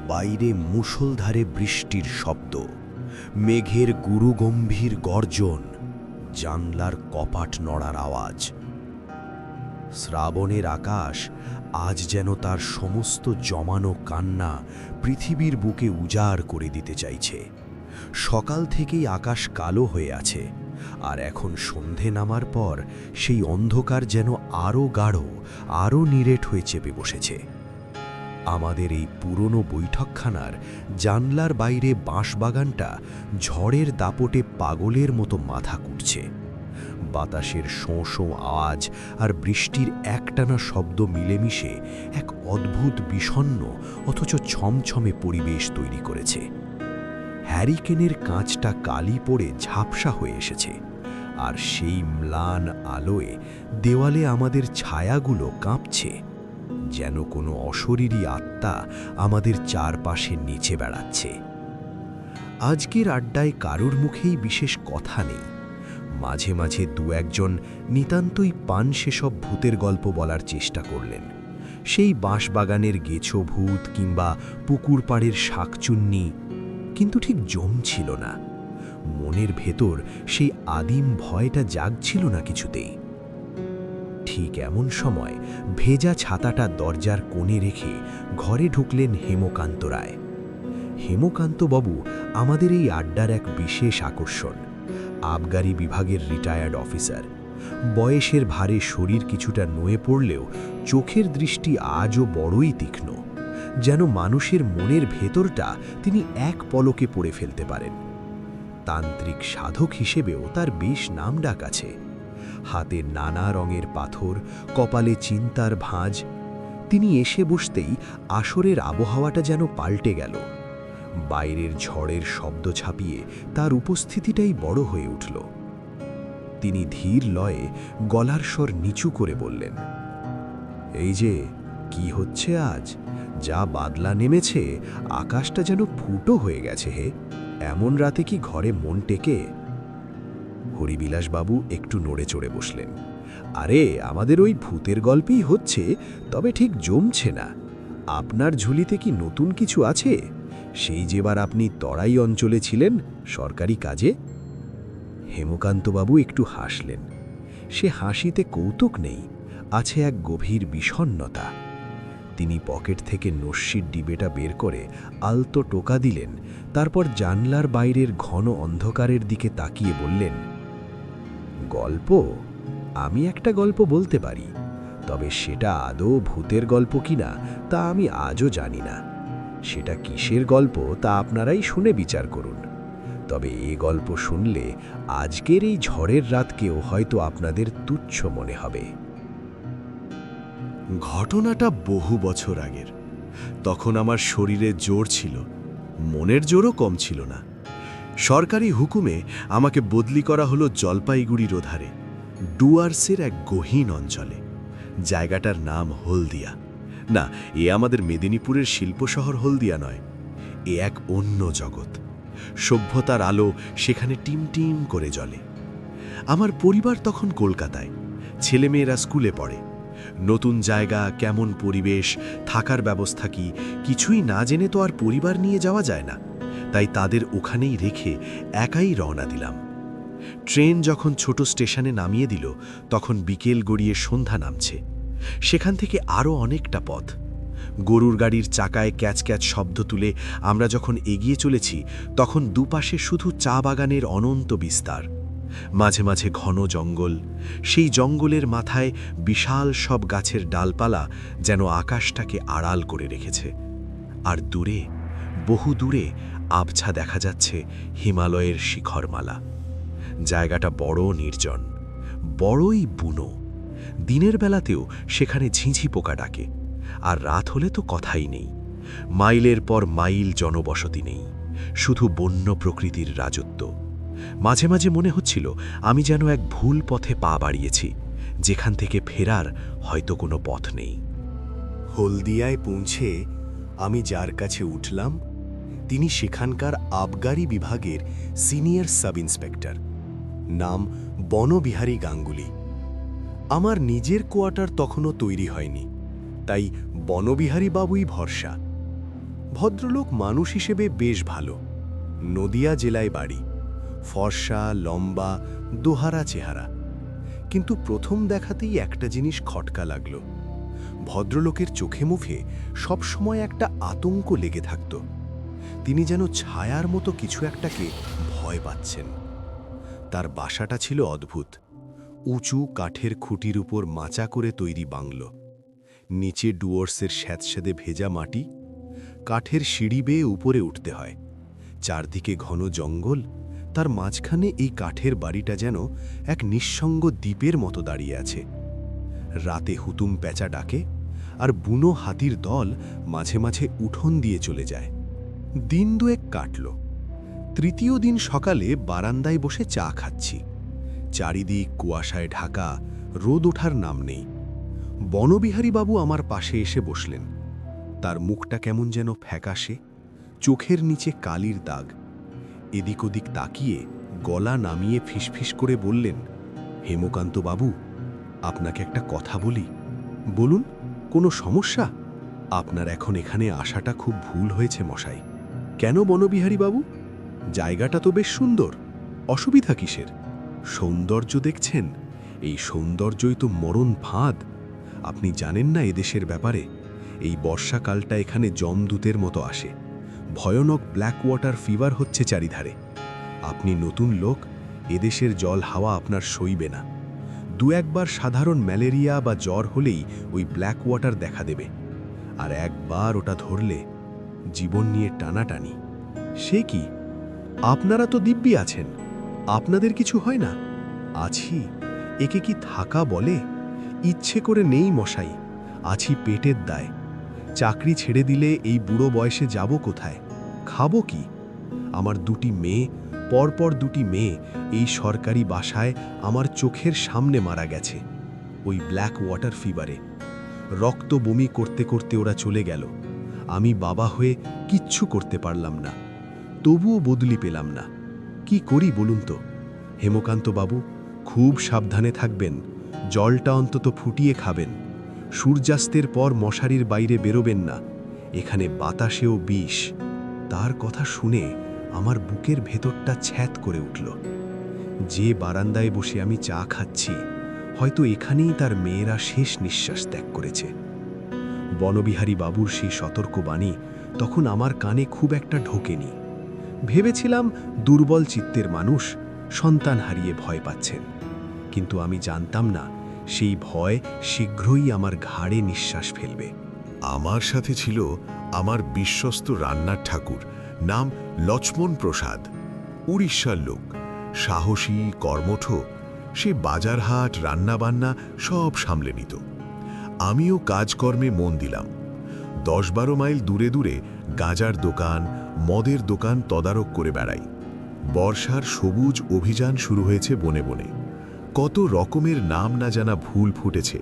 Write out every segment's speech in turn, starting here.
বাইরে মুষলধারে বৃষ্টির শব্দ, মেঘের গুরুগম্ভীর গর্জন, জানলার কপাট নড়ার আওয়াজ। শ্রাবণের আকাশ আজ যেন তার সমস্ত জমানো কান্না পৃথিবীর বুকে উজাড় করে দিতে চাইছে। সকাল থেকেই আকাশ কালো হয়ে আছে, আর এখন সন্ধে নামার পর সেই অন্ধকার যেন আরও গাঢ়, আরও নিরেট হয়ে চেপে বসেছে। আমাদের এই পুরনো বৈঠকখানার জানলার বাইরে বাঁশবাগানটা ঝড়ের দাপটে পাগলের মতো মাথা কুটছে। বাতাসের শোঁ শোঁ আওয়াজ আর বৃষ্টির একটানা শব্দ মিলেমিশে এক অদ্ভুত বিষণ্ণ অথচ ছমছমে পরিবেশ তৈরি করেছে। হ্যারিকেনের কাঁচটা কালি পড়ে ঝাপসা হয়ে এসেছে, আর সেই ম্লান আলোয় দেওয়ালে আমাদের ছায়াগুলো কাঁপছে, যেন কোনো অশরীরী আত্মা আমাদের চারপাশে নিচে বেড়াচ্ছে। আজকের আড্ডায় কারোর মুখেই বিশেষ কথা নেই। মাঝে মাঝে দু একজন নিতান্তই পান সেসব ভূতের গল্প বলার চেষ্টা করলেন। সেই বাঁশবাগানের গেছো ভূত কিংবা পুকুর পাড়ের শাকচুন্নি, কিন্তু ঠিক জমছিল না। মনের ভেতর সেই আদিম ভয়টা জাগছিল না কিছুতেই। ঠিক এমন সময় ভেজা ছাতাটা দরজার কোণে রেখে ঘরে ঢুকলেন হেমকান্ত রায়। হেমকান্তবাবু আমাদের এই আড্ডার এক বিশেষ আকর্ষণ। আবগারি বিভাগের রিটায়ার্ড অফিসার। বয়সের ভারে শরীর কিছুটা নুয়ে পড়লেও চোখের দৃষ্টি আজও বড়ই তীক্ষ্ণ, যেন মানুষের মনের ভেতরটা তিনি এক পলকে পড়ে ফেলতে পারেন। তান্ত্রিক সাধক হিসেবেও তার বেশ নামডাক আছে। হাতে নানা রঙের পাথর, কপালে চিন্তার ভাঁজ। তিনি এসে বসতেই আসরের আবহাওয়াটা যেন পাল্টে গেল। বাইরের ঝড়ের শব্দ ছাপিয়ে তার উপস্থিতিটাই বড় হয়ে উঠল। তিনি ধীর লয়ে গলার স্বর নিচু করে বললেন, এই যে কি হচ্ছে আজ, যা বাদলা নেমেছে, আকাশটা যেন ফুটো হয়ে গেছে হে। এমন রাতে কি ঘরে মন টেকে? হরিবিলাসবাবু একটু নড়ে চড়ে বসলেন। আরে, আমাদের ওই ভূতের গল্পই হচ্ছে, তবে ঠিক জমছে না। আপনার ঝুলিতে কি নতুন কিছু আছে? সেই যেবার আপনি তরাই অঞ্চলে ছিলেন সরকারি কাজে। হেমকান্তবাবু একটু হাসলেন। সে হাসিতে কৌতুক নেই, আছে এক গভীর বিষণ্ণতা। তিনি পকেট থেকে নস্যির ডিবেটা বের করে আলতো টোকা দিলেন, তারপর জানলার বাইরের ঘন অন্ধকারের দিকে তাকিয়ে বললেন, গল্প? আমি একটা গল্প বলতে পারি, তবে সেটা আদৌ ভূতের গল্প কিনা তা আমি আজও জানি না। সেটা কিসের গল্প তা আপনারাই শুনে বিচার করুন। তবে এ গল্প শুনলে আজকের এই ঝড়ের রাতকেও হয়তো আপনাদের তুচ্ছ মনে হবে। ঘটনাটা বহু বছর আগের। তখন আমার শরীরে জোর ছিল, মনের জোরও কম ছিল না। সরকারি হুকুমে আমাকে বদলি করা হলো জলপাইগুড়ির ওধারে ডুয়ার্সের এক গহীন অঞ্চলে। জায়গাটার নাম হলদিয়া। না, এ আমাদের মেদিনীপুরের শিল্প শহর হলদিয়া নয়। এ এক অন্য জগৎ। সভ্যতার আলো সেখানে টিমটিম করে জ্বলে। আমার পরিবার তখন কলকাতায়। ছেলেমেয়েরা স্কুলে পড়ে। নতুন জায়গা, কেমন পরিবেশ, থাকার ব্যবস্থা কি, কিছুই না জেনে তো আর পরিবার নিয়ে যাওয়া যায় না। তাই তাদের ওখানেই রেখে একাই রওনা দিলাম। ট্রেন যখন ছোট স্টেশনে নামিয়ে দিল, তখন বিকেল গড়িয়ে সন্ধ্যা নামছে। সেখান থেকে আরও অনেকটা পথ। গরুর গাড়ির চাকায় ক্যাচ ক্যাচ শব্দ তুলে আমরা যখন এগিয়ে চলেছি, তখন দুপাশে শুধু চা বাগানের অনন্ত বিস্তার। মাঝে মাঝে ঘন জঙ্গল। সেই জঙ্গলের মাথায় বিশাল সব গাছের ডালপালা যেন আকাশটাকে আড়াল করে রেখেছে। আর দূরে, বহু দূরে আবছা দেখা যাচ্ছে হিমালয়ের শিখরমালা। জায়গাটা বড় নির্জন, বড়ই বুনো। দিনের বেলাতেও সেখানে ঝিঁঝি পোকা ডাকে, আর রাত হলে তো কথাই নেই। মাইলের পর মাইল জনবসতি নেই, শুধু বন্য প্রকৃতির রাজত্ব। মাঝে মাঝে মনে হচ্ছিল আমি যেন এক ভুল পথে পা বাড়িয়েছি, যেখান থেকে ফেরার হয়তো কোনো পথ নেই। হলদিয়ায় পৌঁছে আমি যার কাছে উঠলাম, তিনি সেখানকার আবগারি বিভাগের সিনিয়র সাব ইন্সপেক্টর। নাম বনবিহারী গাঙ্গুলি। আমার নিজের কোয়ার্টার তখনও তৈরি হয়নি, তাই বনবিহারী বাবুই ভরসা। ভদ্রলোক মানুষ হিসেবে বেশ ভালো। নদিয়া জেলায় বাড়ি, ফর্সা, লম্বা, দোহারা চেহারা। কিন্তু প্রথম দেখাতেই একটা জিনিস খটকা লাগল। ভদ্রলোকের চোখে মুখে সবসময় একটা আতঙ্ক লেগে থাকত। তিনি যেন ছায়ার মতো কিছু একটাকে ভয় পাচ্ছেন। তার বাসাটা ছিল অদ্ভুত। উঁচু কাঠের খুঁটির উপর মাচা করে তৈরি বাংলো। নিচে ডুয়ার্সের স্যাঁতস্যাঁতে ভেজা মাটি, কাঠের সিঁড়ি বেয়ে উপরে উঠতে হয়। চারদিকে ঘন জঙ্গল, তার মাঝখানে এই কাঠের বাড়িটা যেন এক নিঃসঙ্গ দ্বীপের মতো দাঁড়িয়ে আছে। রাতে হুতুম প্যাঁচা ডাকে, আর বুনো হাতির দল মাঝে মাঝে উঠোন দিয়ে চলে যায়। দিন দুয়েক কাটল। তৃতীয় দিন সকালে বারান্দায় বসে চা খাচ্ছি। চারিদিক কুয়াশায় ঢাকা, রোদ ওঠার নাম নেই। বনবিহারীবাবু আমার পাশে এসে বসলেন। তার মুখটা কেমন যেন ফ্যাকাশে, চোখের নিচে কালির দাগ। এদিক ওদিক তাকিয়ে গলা নামিয়ে ফিসফিস করে বললেন, হেমকান্ত বাবু, আপনাকে একটা কথা বলি। বলুন, কোনো সমস্যা? আপনার এখন এখানে আসাটা খুব ভুল হয়েছে মশাই। কেন বনবিহারীবাবু? জায়গাটা তো বেশ সুন্দর, অসুবিধা কিসের? সৌন্দর্য দেখছেন? এই সৌন্দর্যই তো মরণ ফাঁদ। আপনি জানেন না এদেশের ব্যাপারে? এই বর্ষাকালটা এখানে জমদূতের মতো আসে। ভয়ানক ব্ল্যাক ওয়াটার ফিভার হচ্ছে চারিধারে। আপনি নতুন লোক, এদেশের জল হাওয়া আপনার সইবে না। দু একবার সাধারণ ম্যালেরিয়া বা জ্বর হলেই ওই ব্ল্যাক ওয়াটার দেখা দেবে, আর একবার ওটা ধরলে জীবন নিয়ে টানাটানি। সে কি, আপনারা তো দিব্যি আছেন, আপনাদের কিছু হয় না? আছি, একে কি থাকা বলে? ইচ্ছে করে নেই মশাই, আছি পেটের দায়। চাকরি ছেড়ে দিলে এই বুড়ো বয়সে যাব কোথায়? খাবো কি? আমার দুটি মেয়ে, পরপর দুটি মেয়ে এই সরকারি বাসায় আমার চোখের সামনে মারা গেছে ওই ব্ল্যাক ওয়াটার ফিভারে। রক্ত বমি করতে করতে ওরা চলে গেল। আমি বাবা হয়ে কিচ্ছু করতে পারলাম না, তবুও বদলি পেলাম না। কি করি বলুন তো? হেমকান্ত বাবু, খুব সাবধানে থাকবেন, জলটা অন্তত ফুটিয়ে খাবেন। সূর্যাস্তের পর মশারির বাইরে বেরোবেন না, এখানে বাতাসেও বিষ। তার কথা শুনে আমার বুকের ভেতরটা ছ্যাঁত করে উঠল। যে বারান্দায় বসে আমি চা খাচ্ছি, হয়তো এখানেই তার মেয়েরা শেষ নিঃশ্বাস ত্যাগ করেছে। বনবিহারী বাবুর সেই সতর্কবাণী তখন আমার কানে খুব একটা ঢোকেনি। ভেবেছিলাম দুর্বল চিত্তের মানুষ সন্তান হারিয়ে ভয় পাচ্ছেন, কিন্তু আমি জানতাম না সেই ভয় শীঘ্রই আমার ঘাড়ে নিঃশ্বাস ফেলবে। আমার সাথে ছিল আমার বিশ্বস্ত রান্নার ঠাকুর, নাম লক্ষ্মণ প্রসাদ। উড়িষ্যার লোক, সাহসী, কর্মঠ। সে বাজারহাট, রান্নাবান্না সব সামলে নিত। আমিও কাজকর্মে মন দিলাম। 10-12 মাইল দূরে দূরে গাঁজার দোকান, মদের দোকান তদারক করে বেড়াই। বর্ষার সবুজ অভিযান শুরু হয়েছে বনে বনে। কত রকমের নাম না জানা ফুল ফুটেছে।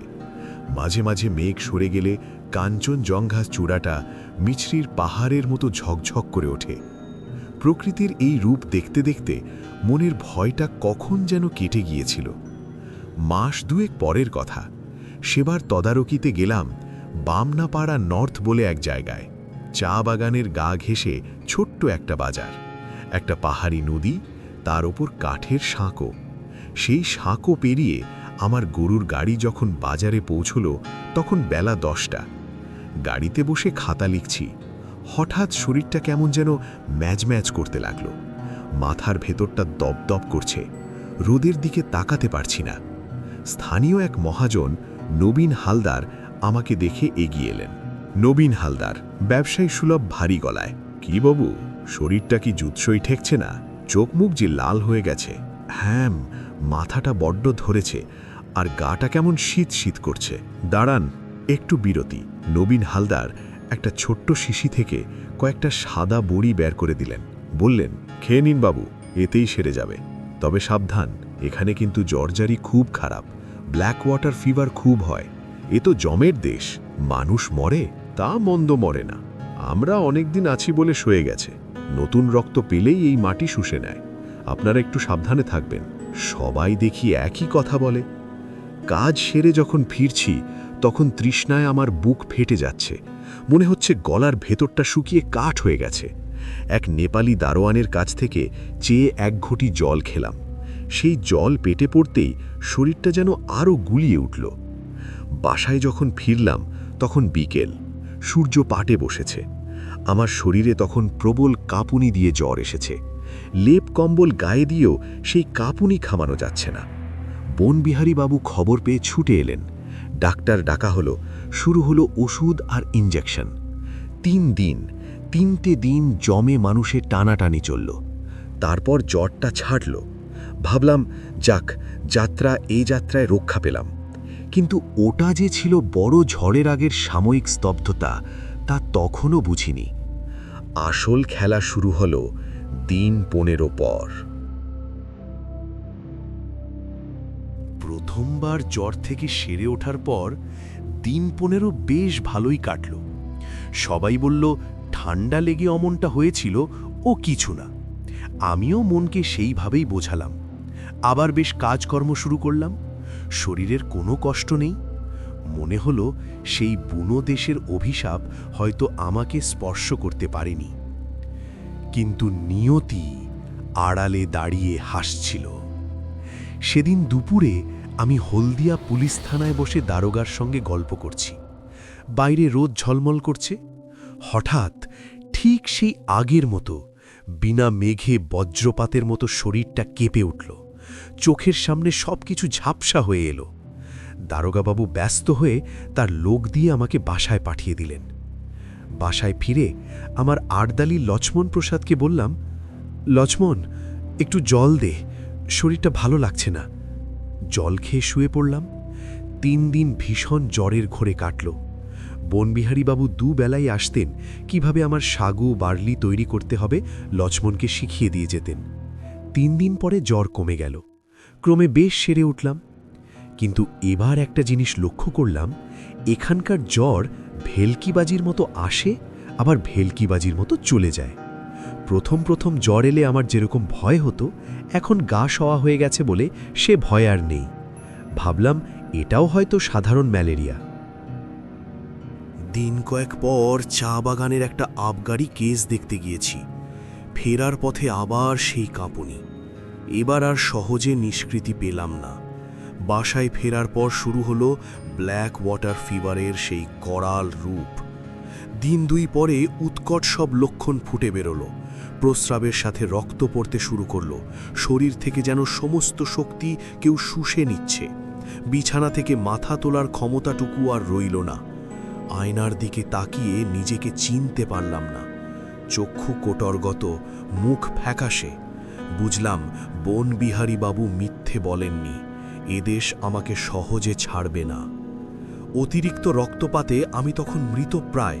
মাঝে মাঝে মেঘ সরে গেলে কাঞ্চনজঙ্ঘা চূড়াটা মিছরির পাহাড়ের মতো ঝকঝক করে ওঠে। প্রকৃতির এই রূপ দেখতে দেখতে মনের ভয়টা কখন যেন কেটে গিয়েছিল। মাস দুয়েক পরের কথা, সেবার তদারকিতে গেলাম বামনাপাড়া নর্থ বলে এক জায়গায়। চা বাগানের গা ঘেঁষে ছোট্ট একটা বাজার, একটা পাহাড়ি নদী, তার ওপর কাঠের সাঁকো। সেই সাঁকো পেরিয়ে আমার গরুর গাড়ি যখন বাজারে পৌঁছল, তখন বেলা 10টা। গাড়িতে বসে খাতা লিখছি, হঠাৎ শরীরটা কেমন যেন ম্যাজ করতে লাগলো। মাথার ভেতরটা দপদপ করছে, রোদের দিকে তাকাতে পারছি না। স্থানীয় এক মহাজন নবীন হালদার আমাকে দেখে এগিয়ে এলেন। নবীন হালদার, ব্যবসায়ী সুলভ ভারী গলায়, কি বাবু, শরীরটা কি জুৎসই ঠেকছে না? চোখ মুখ যে লাল হয়ে গেছে। হ্যাঁ, মাথাটা বড্ড ধরেছে, আর গাটা কেমন শীত শীত করছে। দাঁড়ান, একটু বিরতি। নবীন হালদার একটা ছোট্ট শিশি থেকে কয়েকটা সাদা বড়ি বের করে দিলেন। বললেন, খেয়ে নিন বাবু, এতেই সেরে যাবে। তবে সাবধান, এখানে কিন্তু জ্বরজারি খুব খারাপ, ব্ল্যাক ওয়াটার ফিভার খুব হয়। এ তো জমের দেশ, মানুষ মরে তা মন্দ মরে না। আমরা অনেকদিন আছি বলে সয়ে গেছে, নতুন রক্ত পেলেই এই মাটি শুষে নেয়। আপনারা একটু সাবধানে থাকবেন। সবাই দেখি একই কথা বলে। কাজ সেরে যখন ফিরছি, তখন তৃষ্ণায় আমার বুক ফেটে যাচ্ছে, মনে হচ্ছে গলার ভেতরটা শুকিয়ে কাঠ হয়ে গেছে। এক নেপালি দারোয়ানের কাছ থেকে চেয়ে এক ঘটি জল খেলাম। সেই জল পেটে পড়তেই শরীরটা যেন আরও গুলিয়ে উঠল। বাসায় যখন ফিরলাম তখন বিকেল, সূর্য পাটে বসেছে। আমার শরীরে তখন প্রবল কাঁপুনি দিয়ে জ্বর এসেছে। লেপ কম্বল গায়ে দিয়েও সেই কাঁপুনি থামানো যাচ্ছে না। বনবিহারীবাবু খবর পেয়ে ছুটে এলেন। ডাক্তার ডাকা হলো, শুরু হলো ওষুধ আর ইঞ্জেকশন। 3 দিন জমে মানুষের টানাটানি চলল। তারপর জ্বরটা ছাড়ল। ভাবলাম যাক, এই যাত্রায় রক্ষা পেলাম। কিন্তু ওটা যে ছিল বড় ঝড়ের আগের সাময়িক স্তব্ধতা, তা তখনও বুঝিনি। আসল খেলা শুরু হলো দিন 15 পর। প্রথমবার জ্বর থেকে সেরে ওঠার পর দিন 15 বেশ ভালোই কাটল। সবাই বলল ঠান্ডা লেগে অমনটা হয়েছিল, ও কিছু না। আমিও মনকে সেইভাবেই বোঝালাম। আবার বেশ কাজকর্ম শুরু করলাম। শরীরের কোনো কষ্ট নেই। মনে হলো সেই বুনো দেশের অভিশাপ হয়তো আমাকে স্পর্শ করতে পারেনি। কিন্তু নিয়তি আড়ালে দাঁড়িয়ে হাসছিল। সেদিন দুপুরে আমি হলদিয়া পুলিশ থানায় বসে দারোগার সঙ্গে গল্প করছি। বাইরে রোদ ঝলমল করছে। হঠাৎ ঠিক সেই আগের মতো বিনা মেঘে বজ্রপাতের মতো শরীরটা কেঁপে উঠল। চোখের সামনে সবকিছু ঝাপসা হয়ে এলো। দারোগাবাবু ব্যস্ত হয়ে তার লোক দিয়ে আমাকে বাসায় পাঠিয়ে দিলেন। বাসায় ফিরে আমার আড়দালি লক্ষ্মণ প্রসাদকে বললাম, লক্ষ্মণ, একটু জল দে, শরীরটা ভালো লাগছে না। জল খেয়ে শুয়ে পড়লাম। 3 দিন ভীষণ জ্বরের ঘোরে কাটল। বনবিহারীবাবু দুবেলাই আসতেন, কিভাবে আমার সাগু বার্লি তৈরি করতে হবে লক্ষ্মণকে শিখিয়ে দিয়ে যেতেন। 3 দিন পরে জ্বর কমে গেল। ক্রমে বেশ সেরে উঠলাম। কিন্তু এবার একটা জিনিস লক্ষ্য করলাম, এখানকার জ্বর ভেলকিবাজির মতো আসে, আবার ভেলকিবাজির মতো চলে যায়। প্রথম জ্বর এলে আমার যেরকম ভয় হতো, এখন গা সওয়া হয়ে গেছে বলে সে ভয় আর নেই। ভাবলাম এটাও হয়তো সাধারণ ম্যালেরিয়া। দিন কয়েক পর চা বাগানের একটা আবগারি কেস দেখতে গিয়েছি। ফেরার পথে আবার সেই কাঁপুনি। এবার আর সহজে নিষ্কৃতি পেলাম না। বাসায় ফেরার পর শুরু হলো ব্ল্যাক ওয়াটার ফিভারের সেই করাল রূপ। দিন 2 পরে উৎকট সব লক্ষণ ফুটে বেরোলো। প্রস্রাবের সাথে রক্ত পড়তে শুরু করলো। শরীর থেকে যেন সমস্ত শক্তি কেউ শুষে নিচ্ছে। বিছানা থেকে মাথা তোলার ক্ষমতাটুকু আর রইল না। আয়নার দিকে তাকিয়ে নিজেকে চিনতে পারলাম না। চক্ষু কোটরগত, মুখ ফ্যাকাশে। বুঝলাম বনবিহারীবাবু মিথ্যে বলেননি। এদেশ আমাকে সহজে ছাড়বে না। অতিরিক্ত রক্তপাতে আমি তখন মৃতপ্রায়।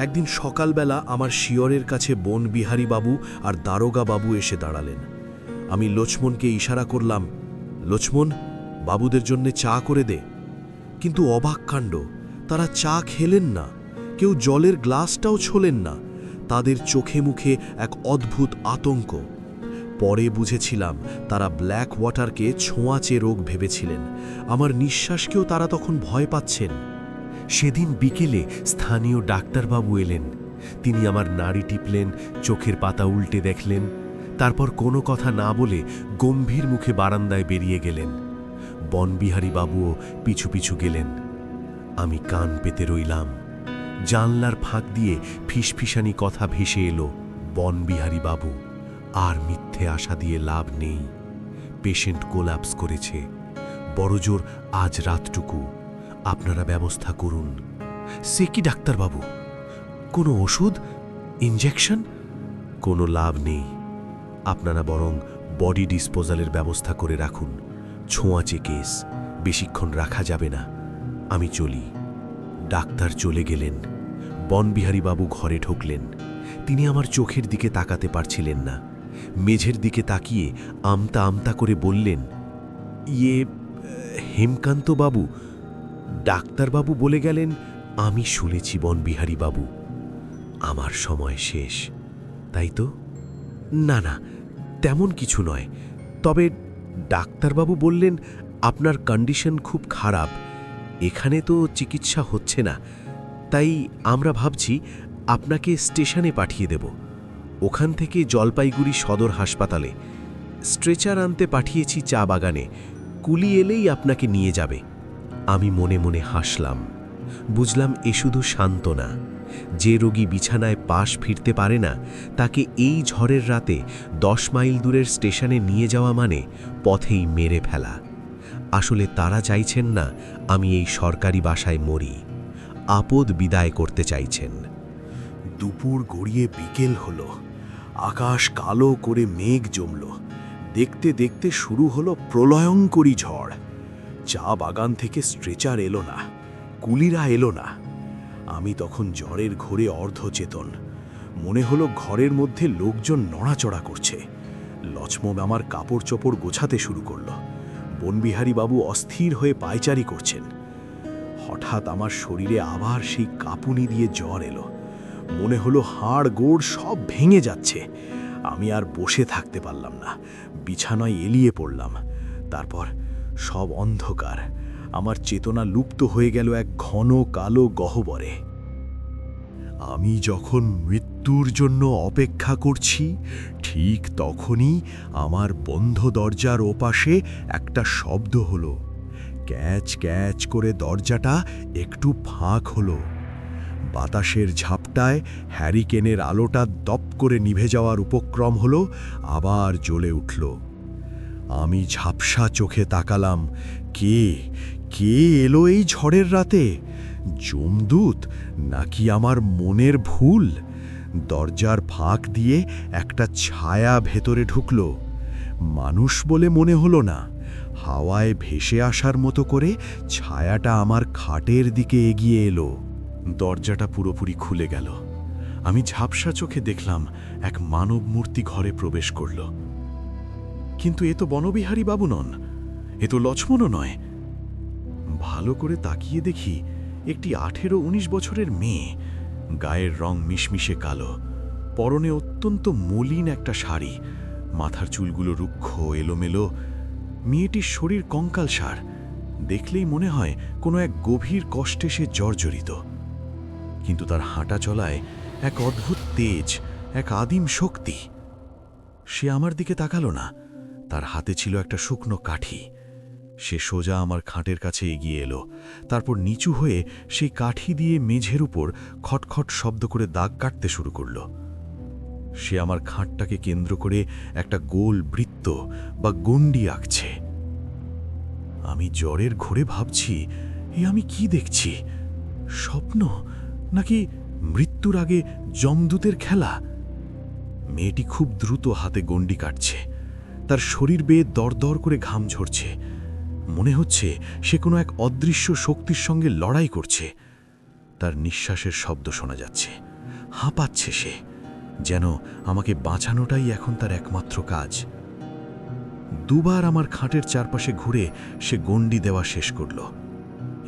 একদিন সকালবেলা আমার শিয়রের কাছে বনবিহারীবাবু আর দারোগাবাবু এসে দাঁড়ালেন। আমি লক্ষ্মণকে ইশারা করলাম, লক্ষ্মণ, বাবুদের জন্য চা করে দে। কিন্তু অবাক কাণ্ড, তারা চা খেলেন না, কেউ জলের গ্লাসটাও ছোলেন না। তাদের চোখে মুখে এক অদ্ভুত আতঙ্ক। পরে বুঝেছিলাম তারা ব্ল্যাক ওয়াটারকে ছোঁয়াচে রোগ ভেবেছিলেন। আমার নিঃশ্বাসকেও তারা তখন ভয় পাচ্ছেন। সেদিন বিকেলে স্থানীয় ডাক্তারবাবু এলেন। তিনি আমার নাড়ি টিপলেন, চোখের পাতা উল্টে দেখলেন। তারপর কোনো কথা না বলে গম্ভীর মুখে বারান্দায় বেরিয়ে গেলেন। বনবিহারীবাবুও পিছু পিছু গেলেন। আমি কান পেতে রইলাম। জানলার ফাঁক দিয়ে ফিসফিসানি কথা ভেসে এলো, বনবিহারীবাবু, আর মিথ্যে আশা দিয়ে লাভ নেই। পেশেন্ট কোল্যাপস করেছে। বড়জোর আজ রাতটুকু আপনারা ব্যবস্থা করুন। সে কি ডাক্তারবাবু? কোনো ওষুধ, ইঞ্জেকশন? কোনো লাভ নেই। আপনারা বরং বডি ডিসপোজালের ব্যবস্থা করে রাখুন। ছোঁয়াচে কেস, বেশিক্ষণ রাখা যাবে না। আমি চলি। ডাক্তার চলে গেলেন। বনবিহারীবাবু ঘরে ঢুকলেন। তিনি আমার চোখের দিকে তাকাতে পারছিলেন না। মেঝের দিকে তাকিয়ে আমতা আমতা করে বললেন, ইয়ে, হেমকান্তবাবু। ডাক্তারবাবু বলে গেলেন, আমি শুনেছি বনবিহারীবাবু, আমার সময় শেষ, তাই তো? না না, তেমন কিছু নয়। তবে ডাক্তারবাবু বললেন, আপনার কন্ডিশন খুব খারাপ, এখানে তো চিকিৎসা হচ্ছে না, তাই আমরা ভাবছি আপনাকে স্টেশনে পাঠিয়ে দেব। ওখান থেকে জলপাইগুড়ি সদর হাসপাতালে। স্ট্রেচার আনতে পাঠিয়েছি চা বাগানে, কুলি এলেই আপনাকে নিয়ে যাবে। আমি মনে মনে হাসলাম। বুঝলাম এ শুধু সান্ত্বনা। যে রোগী বিছানায় পাশ ফিরতে পারে না, তাকে এই ঝড়ের রাতে 10 মাইল দূরের স্টেশনে নিয়ে যাওয়া মানে পথেই মেরে ফেলা। আসলে তারা চাইছেন না আমি এই সরকারি বাসায় মরি, আপদ বিদায় করতে চাইছেন। দুপুর গড়িয়ে বিকেল হলো, আকাশ কালো করে মেঘ জমল। দেখতে দেখতে শুরু হলো প্রলয়ঙ্করী ঝড়। চা বাগান থেকে স্ট্রেচার এলো না, কুলিরা এলো না। আমি তখন জ্বরের ঘোরে অর্ধচেতন। মনে হলো ঘরের মধ্যে লোকজন নড়াচড়া করছে। লক্ষ্মণ আমার কাপড় চোপড় গোছাতে শুরু করলো। বনবিহারী বাবু অস্থির হয়ে পায়চারি করছেন। হঠাৎ আমার শরীরে আবার সেই কাঁপুনি দিয়ে জ্বর এলো। মনে হলো হাড় গোড় সব ভেঙে যাচ্ছে। আমি আর বসে থাকতে পারলাম না, বিছানায় এলিয়ে পড়লাম। তারপর সব অন্ধকার। আমার চেতনা লুপ্ত হয়ে গেল এক ঘন কালো গহ্বরে। আমি যখন মৃত্যুর জন্য অপেক্ষা করছি, ঠিক তখনই আমার বন্ধ দরজার ওপাশে একটা শব্দ হলো। ক্যাচ ক্যাচ করে দরজাটা একটু ফাঁক হলো। বাতাসের ঝাপটায় হ্যারিকেনের আলোটা দপ করে নিভে যাওয়ার উপক্রম হলো, আবার জ্বলে উঠল। আমি ঝাপসা চোখে তাকালাম। কে কে এলো এই ঝড়ের রাতে? যমদূত নাকি আমার মনের ভুল? দরজার ফাঁক দিয়ে একটা ছায়া ভেতরে ঢুকল। মানুষ বলে মনে হলো না, হাওয়ায় ভেসে আসার মতো করে ছায়াটা আমার খাটের দিকে এগিয়ে এলো। দরজাটা পুরোপুরি খুলে গেল। আমি ঝাপসা চোখে দেখলাম এক মানব মূর্তি ঘরে প্রবেশ করল। কিন্তু এ তো বনবিহারী বাবু নন, এ তো লক্ষ্মণও নয়। ভালো করে তাকিয়ে দেখি একটি 18-19 বছরের মেয়ে। গায়ের রং মিশমিশে কালো, পরনে অত্যন্ত মলিন একটা শাড়ি, মাথার চুলগুলো রুক্ষ এলোমেলো। মেয়েটির শরীর কঙ্কালসার, দেখলেই মনে হয় কোনো এক গভীর কষ্টে সে জর্জরিত। কিন্তু তার হাঁটা চলায় এক অদ্ভুত তেজ, এক আদিম শক্তি। সে আমার দিকে তাকালো না, তার হাতে ছিল একটা শুকনো কাঠি। সে সোজা আমার খাটের কাছে এগিয়ে এলো, তারপর নিচু হয়ে সেই কাঠি দিয়ে মেঝের উপর খটখট শব্দ করে দাগ কাটতে শুরু করল। সে আমার খাটটাকে কেন্দ্র করে একটা গোল বৃত্ত বা গণ্ডি আঁকছে। আমি জ্বরের ঘোরে ভাবছি, এ আমি কি দেখছি? স্বপ্ন নাকি মৃত্যুর আগে যমদূতের খেলা? মেয়েটি খুব দ্রুত হাতে গণ্ডি কাটছে। তার শরীর বেয়ে দরদর করে ঘাম ঝরছে। মনে হচ্ছে সে কোনো এক অদৃশ্য শক্তির সঙ্গে লড়াই করছে। তার নিঃশ্বাসের শব্দ শোনা যাচ্ছে। হাঁপাচ্ছে সে, যেন আমাকে বাঁচানোটাই এখন তার একমাত্র কাজ। দুবার আমার খাটের চারপাশে ঘুরে সে গণ্ডি দেওয়া শেষ করল।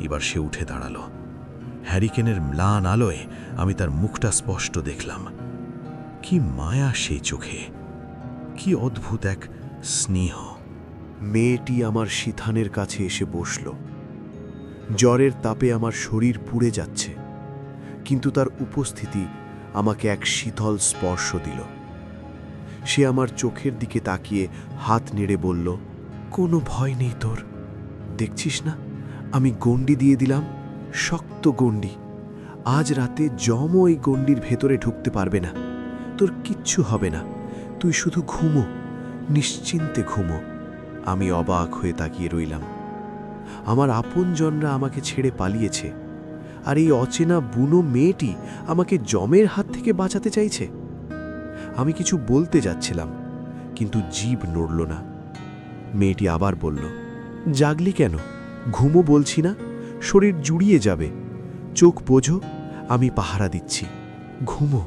এবার সে উঠে দাঁড়ালো। হ্যারিকেনের ম্লান আলোয় আমি তার মুখটা স্পষ্ট দেখলাম। কি মায়া সেই চোখে, কি অদ্ভুত এক স্নেহ। মেয়েটি আমার সিথানের কাছে এসে বসল। জ্বরের তাপে আমার শরীর পুড়ে যাচ্ছে, কিন্তু তার উপস্থিতি আমাকে এক শীতল স্পর্শ দিল। সে আমার চোখের দিকে তাকিয়ে হাত নেড়ে বলল, কোনো ভয় নেই তোর। দেখছিস না, আমি গণ্ডি দিয়ে দিলাম, শক্ত গণ্ডি। আজ রাতে যমও এই গণ্ডির ভেতরে ঢুকতে পারবে না। তোর কিচ্ছু হবে না, তুই শুধু ঘুমো, নিশ্চিন্তে ঘুমো। আমি অবাক হয়ে তাকিয়ে রইলাম। আমার আপনজনরা আমাকে ছেড়ে পালিয়েছে, আর এই অচেনা বুনো মেয়েটি আমাকে যমের হাত থেকে বাঁচাতে চাইছে। আমি কিছু বলতে যাচ্ছিলাম, কিন্তু জিভ নড়ল না। মেয়েটি আবার বলল, জাগলি কেন? ঘুমো বলছি না, শরীর জুড়িয়ে যাবে। চোখ বোঝো, আমি পাহারা দিচ্ছি। ঘুমো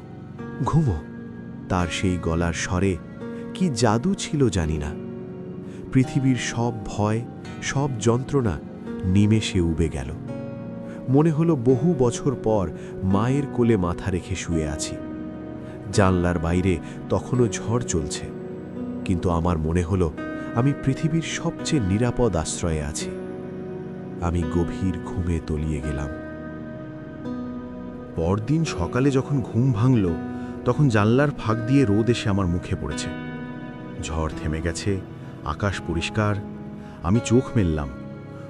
ঘুমো। তার সেই গলার স্বরে কি জাদু ছিল জানি না। পৃথিবীর সব ভয়, সব যন্ত্রণা নিমেষে উবে গেল। মনে হলো বহু বছর পর মায়ের কোলে মাথা রেখে শুয়ে আছি। জানলার বাইরে তখনও ঝড় চলছে, কিন্তু আমার মনে হলো আমি পৃথিবীর সবচেয়ে নিরাপদ আশ্রয়ে আছি। আমি গভীর ঘুমে তলিয়ে গেলাম। পরদিন সকালে যখন ঘুম ভাঙল তখন জানলার ফাঁক দিয়ে রোদ এসে আমার মুখে পড়েছে। ঝড় থেমে গেছে, আকাশ পরিষ্কার। আমি চোখ মেললাম।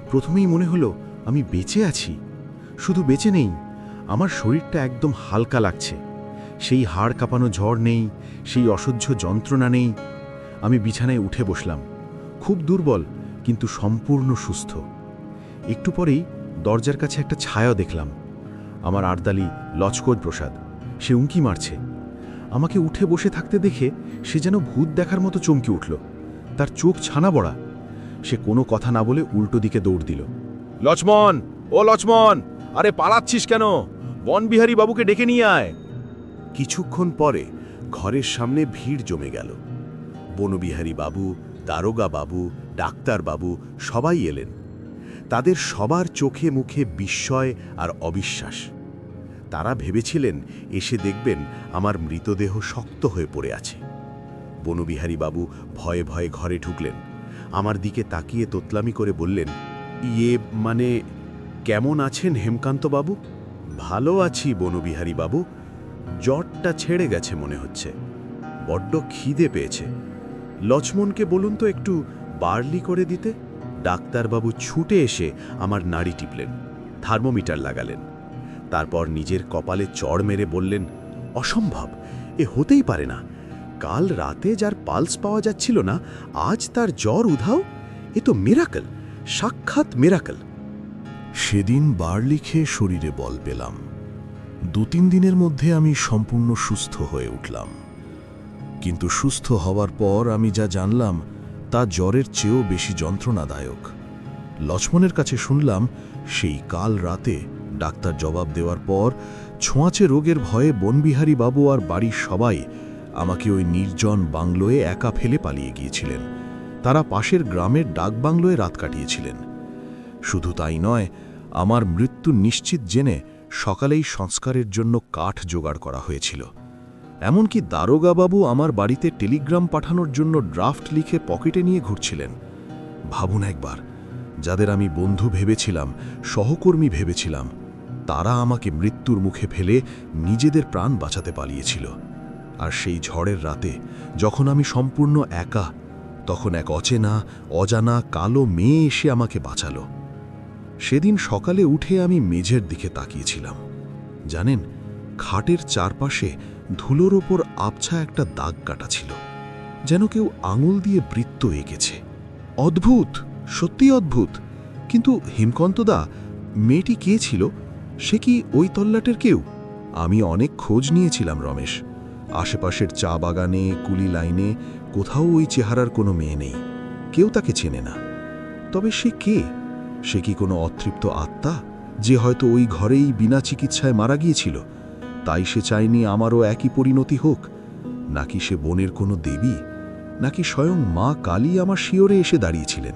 প্রথমেই মনে হলো আমি বেঁচে আছি। শুধু বেঁচে নেই, আমার শরীরটা একদম হালকা লাগছে। সেই হাড় কাঁপানো ঝড় নেই, সেই অসহ্য যন্ত্রণা নেই। আমি বিছানায় উঠে বসলাম, খুব দুর্বল কিন্তু সম্পূর্ণ সুস্থ। একটু পরেই দরজার কাছে একটা ছায়া দেখলাম। আমার আর্দালি লচকোজ প্রসাদ, সে উঁকি মারছে। আমাকে উঠে বসে থাকতে দেখে সে যেন ভূত দেখার মতো চমকে উঠল। তার চোখ ছানা বড়া। সে কোনো কথা না বলে উল্টো দিকে দৌড় দিল। লক্ষ্মণ, ও লক্ষ্মণ, আরে পালাচ্ছিস কেন? বনবিহারী বাবুকে ডেকে নিয়ে আয়। কিছুক্ষণ পরে ঘরের সামনে ভিড় জমে গেল। বনবিহারী বাবু, দারোগা বাবু, ডাক্তার বাবু সবাই এলেন। তাদের সবার চোখে মুখে বিস্ময় আর অবিশ্বাস। তারা ভেবেছিলেন এসে দেখবেন আমার মৃতদেহ শক্ত হয়ে পড়ে আছে। বনবিহারী বাবু ভয়ে ভয়ে ঘরে ঢুকলেন। আমার দিকে তাকিয়ে তোতলামি করে বললেন, ইয়ে মানে কেমন আছেন হেমকান্ত বাবু? ভালো আছি বনবিহারী বাবু, জ্বরটা ছেড়ে গেছে মনে হচ্ছে। বড্ড খিদে পেয়েছে। লক্ষ্মণকে বলুন তো একটু বার্লি করে দিতে। ডাক্তারবাবু ছুটে এসে আমার নাড়ি টিপলেন, থার্মোমিটার লাগালেন। তারপর নিজের কপালে চড় মেরে বললেন, অসম্ভব, এ হতেই পারে না। কাল রাতে যার পালস পাওয়া যাচ্ছিল না, আজ তার জ্বর উধাও। এ তো মিরাকল, সাক্ষাৎ মিরাকল। সেদিন বার্লি খেয়ে শরীরে বল পেলাম। 2-3 দিনের মধ্যে আমি সম্পূর্ণ সুস্থ হয়ে উঠলাম। কিন্তু সুস্থ হওয়ার পর আমি যা জানলাম তা জ্বরের চেয়েও বেশি যন্ত্রণাদায়ক। লক্ষ্মণের কাছে শুনলাম সেই কাল রাতে ডাক্তার জবাব দেওয়ার পর ছোঁয়াচে রোগের ভয়ে বনবিহারী বাবু আর বাড়ির সবাই আমাকে ওই নির্জন বাংলোয় একা ফেলে পালিয়ে গিয়েছিলেন। তারা পাশের গ্রামের ডাকবাংলোয় রাত কাটিয়েছিলেন। শুধু তাই নয়, আমার মৃত্যু নিশ্চিত জেনে সকালেই সংস্কারের জন্য কাঠ জোগাড় করা হয়েছিল। এমনকি দারোগাবাবু আমার বাড়িতে টেলিগ্রাম পাঠানোর জন্য ড্রাফট লিখে পকেটে নিয়ে ঘুরছিলেন। ভাবুন একবার, যাদের আমি বন্ধু ভেবেছিলাম, সহকর্মী ভেবেছিলাম, তারা আমাকে মৃত্যুর মুখে ফেলে নিজেদের প্রাণ বাঁচাতে পালিয়েছিল। আর সেই ঝড়ের রাতে যখন আমি সম্পূর্ণ একা, তখন এক অচেনা অজানা কালো মেয়ে এসে আমাকে বাঁচালো। সেদিন সকালে উঠে আমি মেঝের দিকে তাকিয়েছিলাম। জানেন, খাটের চারপাশে ধুলোর ওপর আবছা একটা দাগ কাটা ছিল, যেন কেউ আঙুল দিয়ে বৃত্ত এঁকেছে। অদ্ভুত, সত্যি অদ্ভুত। কিন্তু হেমকান্তদা, মেয়েটি কে ছিল? সে কি ওই তল্লাটের কেউ? আমি অনেক খোঁজ নিয়েছিলাম রমেশ। আশেপাশের চা বাগানে, কুলি লাইনে কোথাও ওই চেহারার কোনো মেয়ে নেই। কেউ তাকে চেনে না। তবে সে কে? সে কি কোনো অতৃপ্ত আত্মা, যে হয়তো ওই ঘরেই বিনা চিকিৎসায় মারা গিয়েছিল? তাই সে চায়নি আমারও একই পরিণতি হোক। নাকি সে বনের কোনো দেবী? নাকি স্বয়ং মা কালী আমার শিয়রে এসে দাঁড়িয়েছিলেন?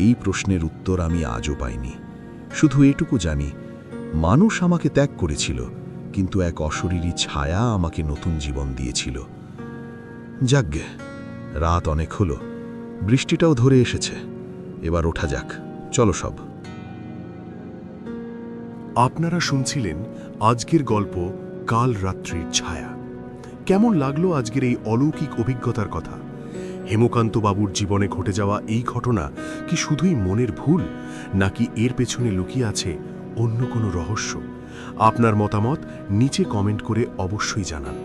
এই প্রশ্নের উত্তর আমি আজও পাইনি। শুধু এটুকু জানি, মানুষ আমাকে ত্যাগ করেছিল, কিন্তু এক অশরীরী ছায়া আমাকে নতুন জীবন দিয়েছিল। যাজ্ঞে, রাত অনেক হলো, বৃষ্টিটাও ধরে এসেছে। এবার ওঠা যাক, চলো সব। আপনারা শুনছিলেন আজকের গল্প কাল রাত্রির ছায়া। কেমন লাগলো আজকের এই অলৌকিক অভিজ্ঞতার কথা? হেমকান্ত বাবুর জীবনে ঘটে যাওয়া এই ঘটনা কি শুধুই মনের ভুল, নাকি এর পেছনে লুকিয়ে আছে অন্য কোনো রহস্য? আপনার মতামত নিচে কমেন্ট করে অবশ্যই জানান।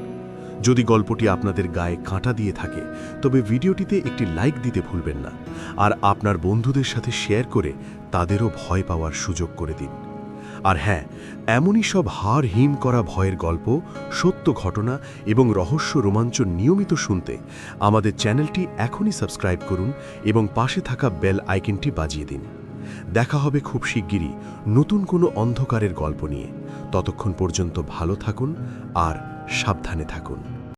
যদি গল্পটি আপনাদের গায়ে কাঁটা দিয়ে থাকে তবে ভিডিওটিতে একটি লাইক দিতে ভুলবেন না, আর আপনার বন্ধুদের সাথে শেয়ার করে তাদেরও ভয় পাওয়ার সুযোগ করে দিন। আর হ্যাঁ, এমনই সব হাড় হিম করা ভয়ের গল্প, সত্য ঘটনা এবং রহস্য রোমাঞ্চ নিয়মিত শুনতে আমাদের চ্যানেলটি এখনই সাবস্ক্রাইব করুন এবং পাশে থাকা বেল আইকনটি বাজিয়ে দিন। দেখা হবে খুব শিগগিরই নতুন কোনো অন্ধকারের গল্প নিয়ে। ততক্ষণ পর্যন্ত ভালো থাকুন আর সাবধানে থাকুন।